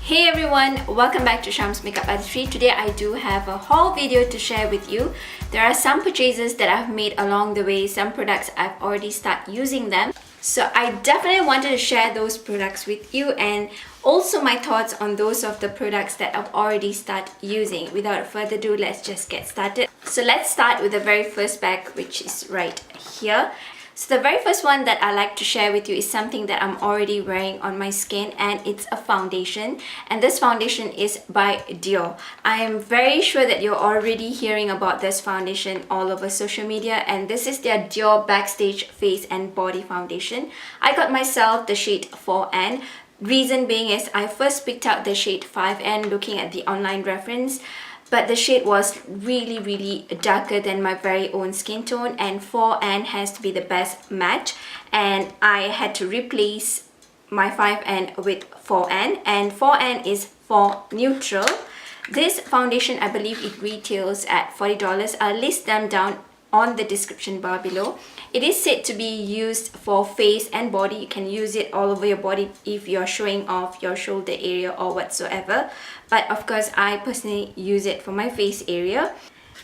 Hey everyone, welcome back to Sham's Makeup Artistry. Today I do have a haul video to share with you. There are some purchases that I've made along the way, some products I've already started using them. So I definitely wanted to share those products with you and also my thoughts on those of the products that I've already started using. Without further ado, let's just get started. So let's start with the very first bag, which is right here. So the very first one that I like to share with you is something that I'm already wearing on my skin, and it's a foundation, and this foundation is by Dior. I am very sure that you're already hearing about this foundation all over social media, and this is their Dior Backstage Face and Body Foundation. I got myself the shade 4N. Reason being is I first picked out the shade 5N looking at the online reference, but the shade was really darker than my very own skin tone, and 4N has to be the best match, and I had to replace my 5N with 4N, and 4N is for neutral. This foundation, I believe it retails at $40. I'll list them down on the description bar below. It is said to be used for face and body. You can use it all over your body if you're showing off your shoulder area or whatsoever, but of course I personally use it for my face area.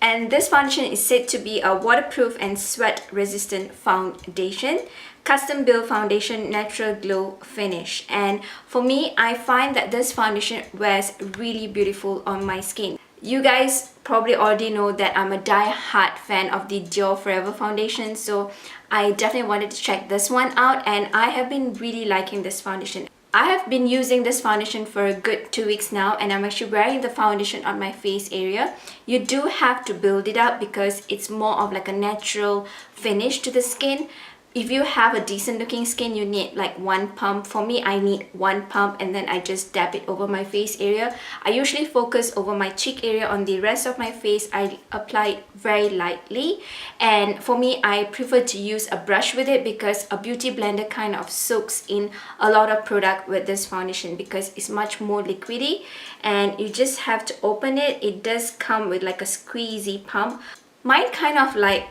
And this foundation is said to be a waterproof and sweat resistant foundation, custom built foundation, natural glow finish. And for me, I find that this foundation wears really beautiful on my skin. You guys probably already know that I'm a die-hard fan of the Dior Forever foundation, so I definitely wanted to check this one out, and I have been really liking this foundation. I have been using this foundation for a good 2 weeks now, and I'm actually wearing the foundation on my face area. You do have to build it up because it's more of like a natural finish to the skin. If you have a decent looking skin, you need like one pump. For me, I need one pump, and then I just dab it over my face area. I usually focus over my cheek area. On the rest of my face, I apply it very lightly. And for me, I prefer to use a brush with it because a beauty blender kind of soaks in a lot of product with this foundation because it's much more liquidy, and you just have to open it. It does come with like a squeezy pump. Mine kind of like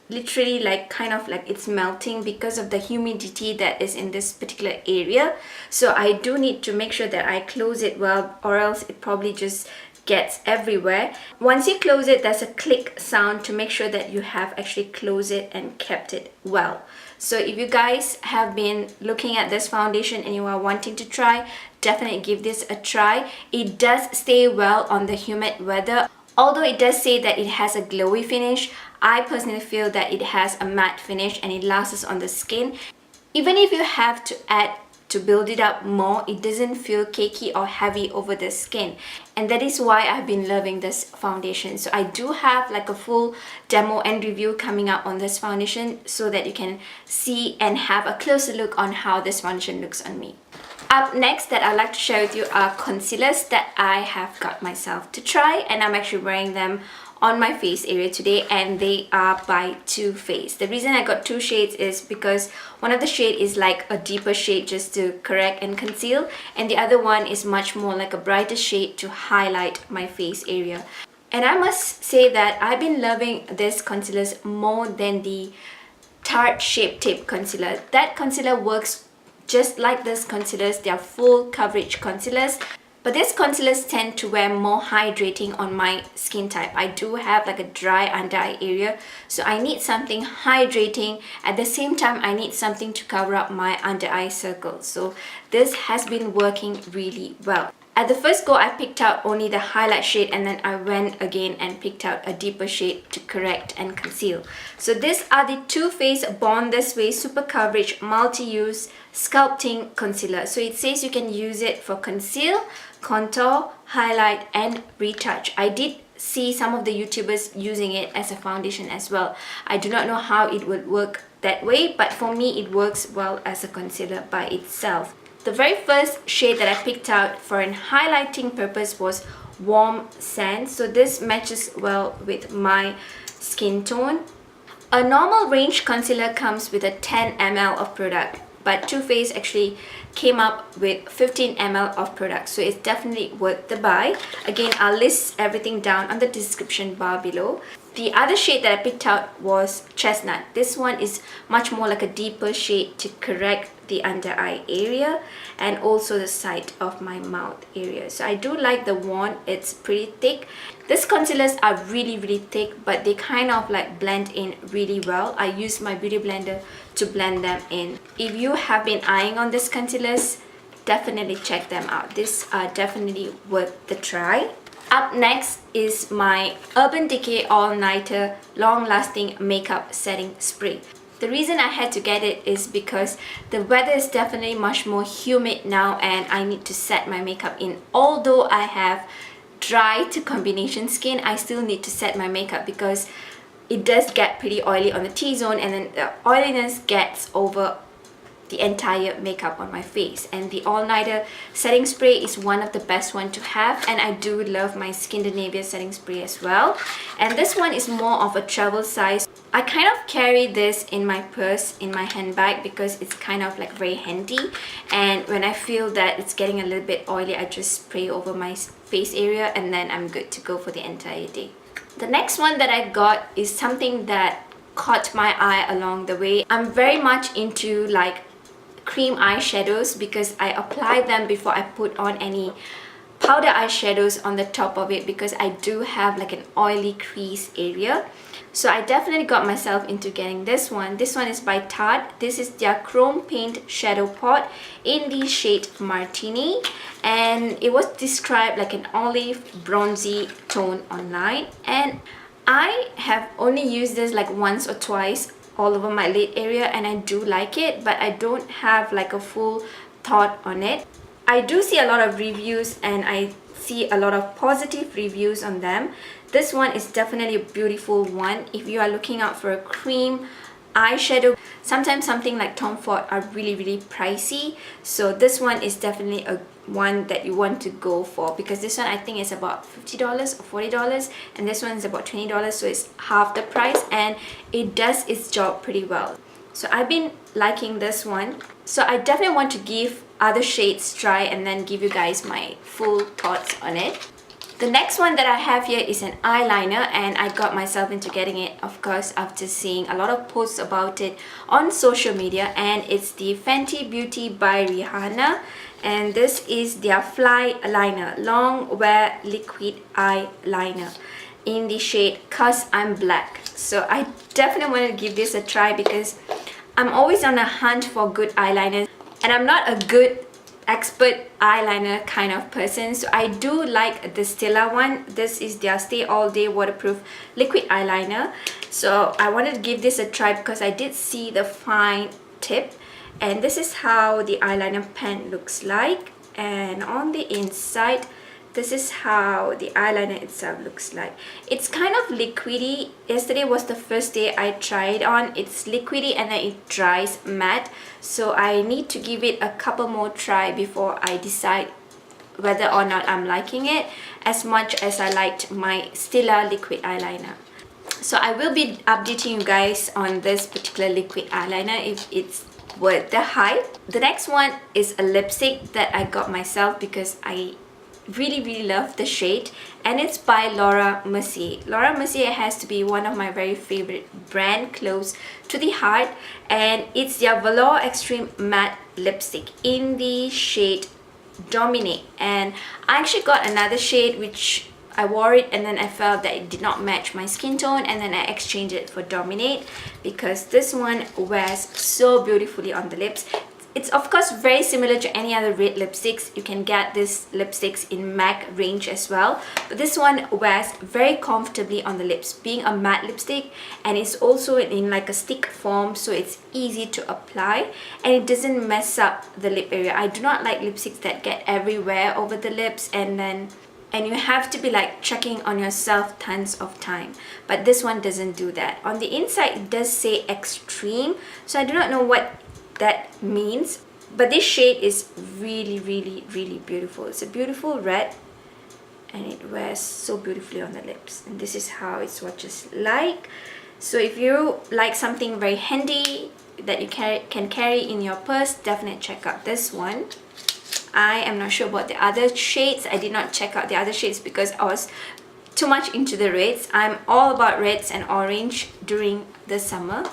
literally kind of like it's melting because of the humidity that is in this particular area. So I do need to make sure that I close it well, or else it probably just gets everywhere. Once you close it, there's a click sound to make sure that you have actually closed it and kept it well. So if you guys have been looking at this foundation and you are wanting to try, definitely give this a try. It does stay well on the humid weather. Although it does say that it has a glowy finish, I personally feel that it has a matte finish and it lasts on the skin. Even if you have to add to build it up more, it doesn't feel cakey or heavy over the skin, and that is why I've been loving this foundation. So I do have like a full demo and review coming up on this foundation so that you can see and have a closer look on how this foundation looks on me. Up next that I'd like to share with you are concealers that I have got myself to try, and I'm actually wearing them on my face area today, and they are by Too Faced. The reason I got two shades is because one of the shade is like a deeper shade just to correct and conceal, and the other one is much more like a brighter shade to highlight my face area. And I must say that I've been loving this concealers more than the Tarte Shape Tape Concealer. That concealer works just like this concealers. They are full coverage concealers, but these concealers tend to wear more hydrating on my skin type. I do have like a dry under eye area, so I need something hydrating. At the same time, I need something to cover up my under eye circles. So this has been working really well. At the first go, I picked out only the highlight shade, and then I went again and picked out a deeper shade to correct and conceal. So these are the Too Faced Born This Way Super Coverage Multi-Use Sculpting Concealer. So it says you can use it for conceal, contour, highlight and retouch. I did see some of the YouTubers using it as a foundation as well. I do not know how it would work that way, but for me it works well as a concealer by itself. The very first shade that I picked out for an highlighting purpose was Warm Sand. So this matches well with my skin tone. A normal range concealer comes with a 10 ml of product, but Too Faced actually came up with 15 ml of product, so it's definitely worth the buy. Again, I'll list everything down on the description bar below. The other shade that I picked out was Chestnut. This one is much more like a deeper shade to correct the under eye area and also the side of my mouth area. So I do like the wand. It's pretty thick. These concealers are really thick, but they kind of like blend in really well. I use my beauty blender to blend them in. If you have been eyeing on these concealers, definitely check them out. These are definitely worth the try. Up next is my Urban Decay All Nighter Long Lasting Makeup Setting Spray. The reason I had to get it is because the weather is definitely much more humid now and I need to set my makeup in. Although I have dry to combination skin, I still need to set my makeup because it does get pretty oily on the T-zone, and then the oiliness gets over the entire makeup on my face. And the all-nighter setting spray is one of the best one to have, and I do love my Scandinavia setting spray as well. And this one is more of a travel size. I kind of carry this in my purse, in my handbag, because it's kind of like very handy, and when I feel that it's getting a little bit oily, I just spray over my face area and then I'm good to go for the entire day. The next one that I got is something that caught my eye along the way. I'm very much into like cream eyeshadows because I apply them before I put on any powder eyeshadows on the top of it, because I do have like an oily crease area. So I definitely got myself into getting this one. This one is by Tarte. This is their chrome paint shadow pot in the shade Martini, and it was described like an olive bronzy tone online, and I have only used this like once or twice all over my lid area and I do like it, but I don't have like a full thought on it. I do see a lot of reviews and I see a lot of positive reviews on them. This one is definitely a beautiful one if you are looking out for a cream eyeshadow. Sometimes something like Tom Ford are really pricey, so this one is definitely a one that you want to go for, because this one I think is about $50 or $40 and this one is about $20, so it's half the price and it does its job pretty well. So I've been liking this one, so I definitely want to give other shades try and then give you guys my full thoughts on it. The next one that I have here is an eyeliner, and I got myself into getting it, of course, after seeing a lot of posts about it on social media, and it's the Fenty Beauty by Rihanna, and this is their Flyliner Longwear Liquid Eyeliner in the shade Cause I'm Black. So I definitely want to give this a try because I'm always on a hunt for good eyeliners, and I'm not a good expert eyeliner kind of person, so I do like the Stila one. This is their Stay All Day Waterproof Liquid Eyeliner, so I wanted to give this a try because I did see the fine tip, and this is how the eyeliner pen looks like, and on the inside this is how the eyeliner itself looks like. It's kind of liquidy. Yesterday was the first day I tried it on. It's liquidy and then it dries matte, so I need to give it a couple more try before I decide whether or not I'm liking it as much as I liked my Stila liquid eyeliner. So I will be updating you guys on this particular liquid eyeliner if it's worth the hype. The next one is a lipstick that I got myself because I really love the shade, and it's by Laura Mercier. Laura Mercier has to be one of my very favorite brand, close to the heart, and it's their Velour Extreme Matte Lipstick in the shade Dominate. And I actually got another shade which I wore it and then I felt that it did not match my skin tone, and then I exchanged it for Dominate because this one wears so beautifully on the lips. It's of course very similar to any other red lipsticks. You can get these lipsticks in MAC range as well, but this one wears very comfortably on the lips, being a matte lipstick, and it's also in like a stick form, so it's easy to apply and it doesn't mess up the lip area. I do not like lipsticks that get everywhere over the lips and you have to be like checking on yourself tons of time, but this one doesn't do that. On the inside it does say extreme, so I do not know what that means, but this shade is really beautiful. It's a beautiful red and it wears so beautifully on the lips, and this is how it swatches like. So if you like something very handy that you can carry in your purse, definitely check out this one. I am not sure about the other shades. I did not check out the other shades because I was too much into the reds. I'm all about reds and orange during the summer.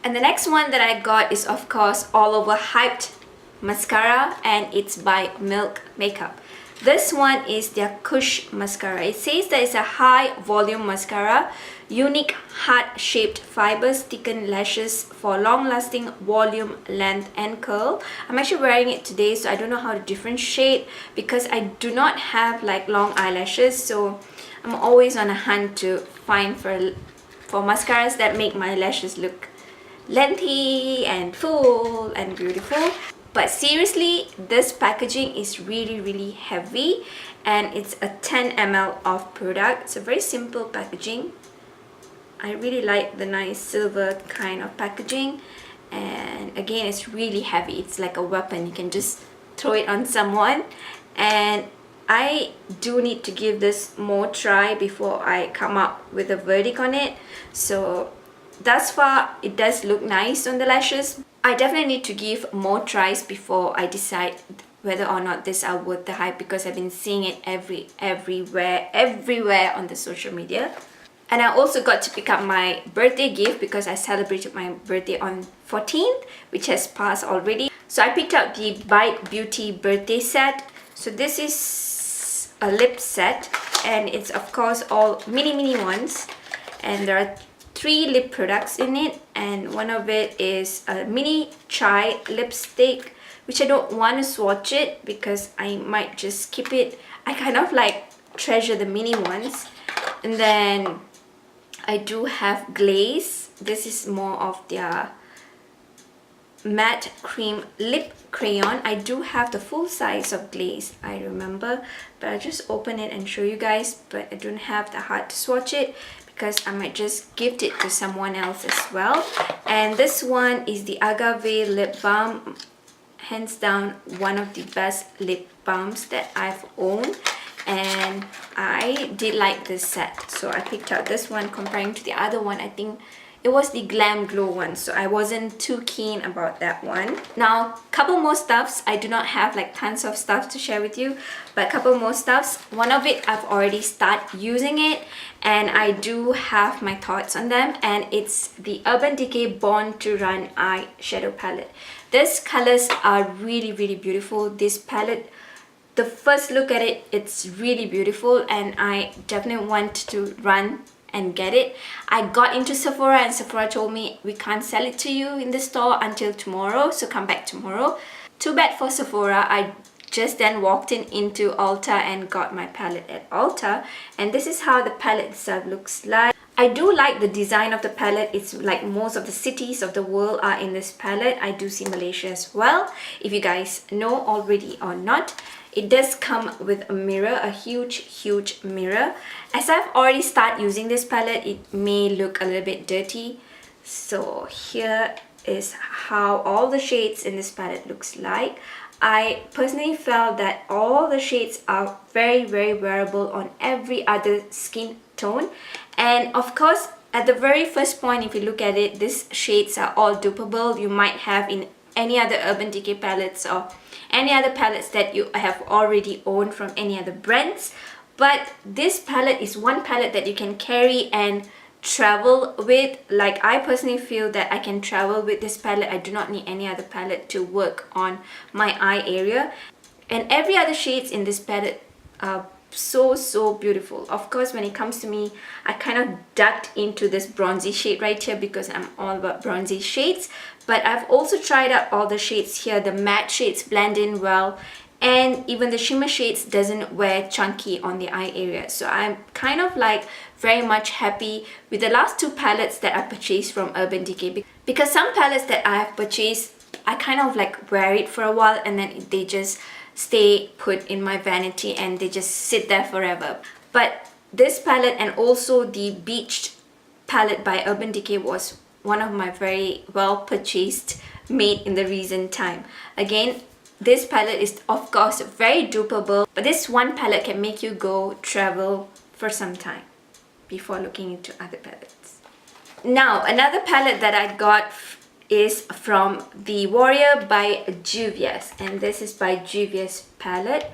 And the next one that I got is of course all over hyped mascara, and it's by Milk Makeup. This one is their Kush mascara. It says that it's a high volume mascara, unique heart-shaped fibers, thickened lashes for long-lasting volume, length and curl. I'm actually wearing it today, so I don't know how to differentiate because I do not have like long eyelashes, so I'm always on a hunt to find for mascaras that make my lashes look lengthy and full and beautiful. But seriously, this packaging is really heavy, and it's a 10 ml of product. It's a very simple packaging. I really like the nice silver kind of packaging, and again, it's really heavy. It's like a weapon. You can just throw it on someone, and I do need to give this more try before I come up with a verdict on it. So thus far, it does look nice on the lashes. I definitely need to give more tries before I decide whether or not this are worth the hype, because I've been seeing it everywhere on the social media. And I also got to pick up my birthday gift because I celebrated my birthday on 14th, which has passed already. So I picked up the Bite Beauty birthday set. So this is a lip set, and it's of course all mini ones, and there are 3 lip products in it, and one of it is a mini chai lipstick, which I don't want to swatch it because I might just skip it. I kind of like treasure the mini ones. And then I do have Glaze. This is more of their matte cream lip crayon. I do have the full size of Glaze, I remember, but I'll just open it and show you guys, but I don't have the heart to swatch it because I might just gift it to someone else as well. And this one is the Agave lip balm, hands down one of the best lip balms that I've owned, and I did like this set, so I picked out this one. Comparing to the other one, I think it was the Glam Glow one, so I wasn't too keen about that one. Now, couple more stuffs. I do not have like tons of stuff to share with you, but a couple more stuffs. One of it I've already started using it, and I do have my thoughts on them, and it's the Urban Decay Born to Run eyeshadow palette. These colors are really beautiful. This palette, the first look at it, it's really beautiful, and I definitely want to run and get it. I got into Sephora, and Sephora told me we can't sell it to you in the store until tomorrow, so come back tomorrow. Too bad for Sephora. I just then walked into Ulta and got my palette at Ulta, and this is how the palette itself looks like. I do like the design of the palette. It's like most of the cities of the world are in this palette. I do see Malaysia as well, if you guys know already or not. It does come with a mirror, a huge mirror. As I've already started using this palette, it may look a little bit dirty. So here is how all the shades in this palette looks like. I personally felt that all the shades are very wearable on every other skin tone. And of course, at the very first point, if you look at it, these shades are all dupable. You might have in any other Urban Decay palettes or any other palettes that you have already owned from any other brands. But this palette is one palette that you can carry and travel with. Like, I personally feel that I can travel with this palette. I do not need any other palette to work on my eye area. And every other shades in this palette are so beautiful. Of course, when it comes to me, I kind of ducked into this bronzy shade right here because I'm all about bronzy shades. But I've also tried out all the shades here. The matte shades blend in well, and even the shimmer shades doesn't wear chunky on the eye area. So I'm kind of like very much happy with the last 2 palettes that I purchased from Urban Decay, because some palettes that I have purchased, I kind of like wear it for a while and then they just stay put in my vanity and they just sit there forever. But this palette and also the Beached palette by Urban Decay was one of my very well purchased made in the recent time. Again, this palette is of course very dupable, but this one palette can make you go travel for some time before looking into other palettes. Now, another palette that I got is from the Warrior by Juvias, and this is by Juvias palette,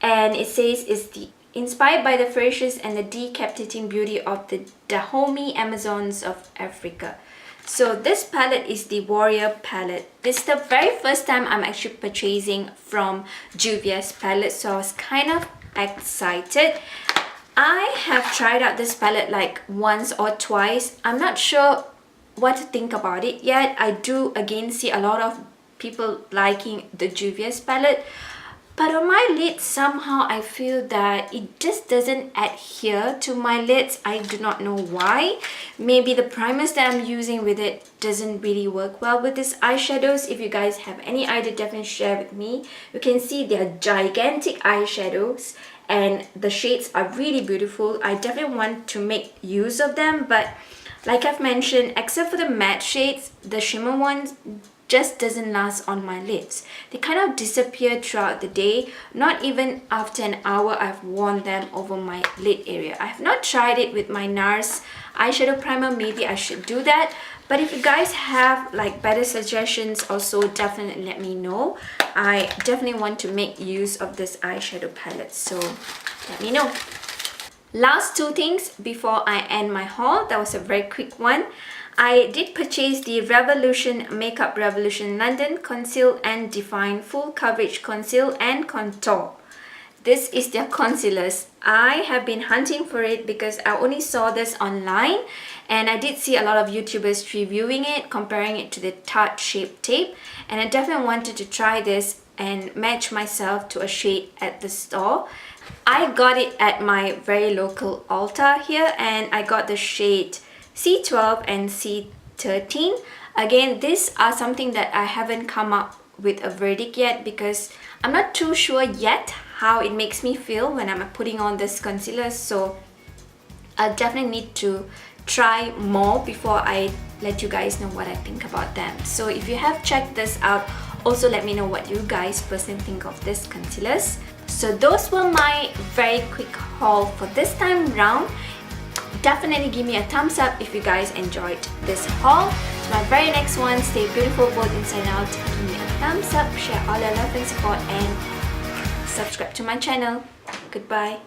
and it says it's the inspired by the ferocious and the decapitating beauty of the Dahomey Amazons of Africa. So this palette is the Warrior palette. This is the very first time I'm actually purchasing from Juvias palette, so I was kind of excited. I have tried out this palette like once or twice. I'm not sure what to think about it yet. I do again see a lot of people liking the Juvias palette, but on my lids somehow I feel that it just doesn't adhere to my lids. I do not know why. Maybe the primers that I'm using with it doesn't really work well with these eyeshadows. If you guys have any idea, definitely share with me. You can see they're gigantic eyeshadows and the shades are really beautiful. I definitely want to make use of them, but like I've mentioned, except for the matte shades, the shimmer ones just doesn't last on my lids. They kind of disappear throughout the day. Not even after an hour I've worn them over my lid area. I have not tried it with my NARS eyeshadow primer. Maybe I should do that. But if you guys have like better suggestions also, definitely let me know. I definitely want to make use of this eyeshadow palette, so let me know. Last two things before I end my haul. That was a very quick one. I did purchase the Revolution Makeup Revolution London Conceal and Define Full Coverage Conceal and Contour. This is their concealers. I have been hunting for it because I only saw this online, and I did see a lot of YouTubers reviewing it, comparing it to the Tarte Shape Tape, and I definitely wanted to try this and match myself to a shade at the store. I got it at my very local Ulta here, and I got the shade C12 and C13. Again, these are something that I haven't come up with a verdict yet because I'm not too sure yet how it makes me feel when I'm putting on this concealer, so I definitely need to try more before I let you guys know what I think about them. So if you have checked this out, also let me know what you guys personally think of this concealers. So those were my very quick haul for this time round. Definitely give me a thumbs up if you guys enjoyed this haul. To my very next one, stay beautiful both inside and out. Give me a thumbs up, share all your love and support, and subscribe to my channel. Goodbye.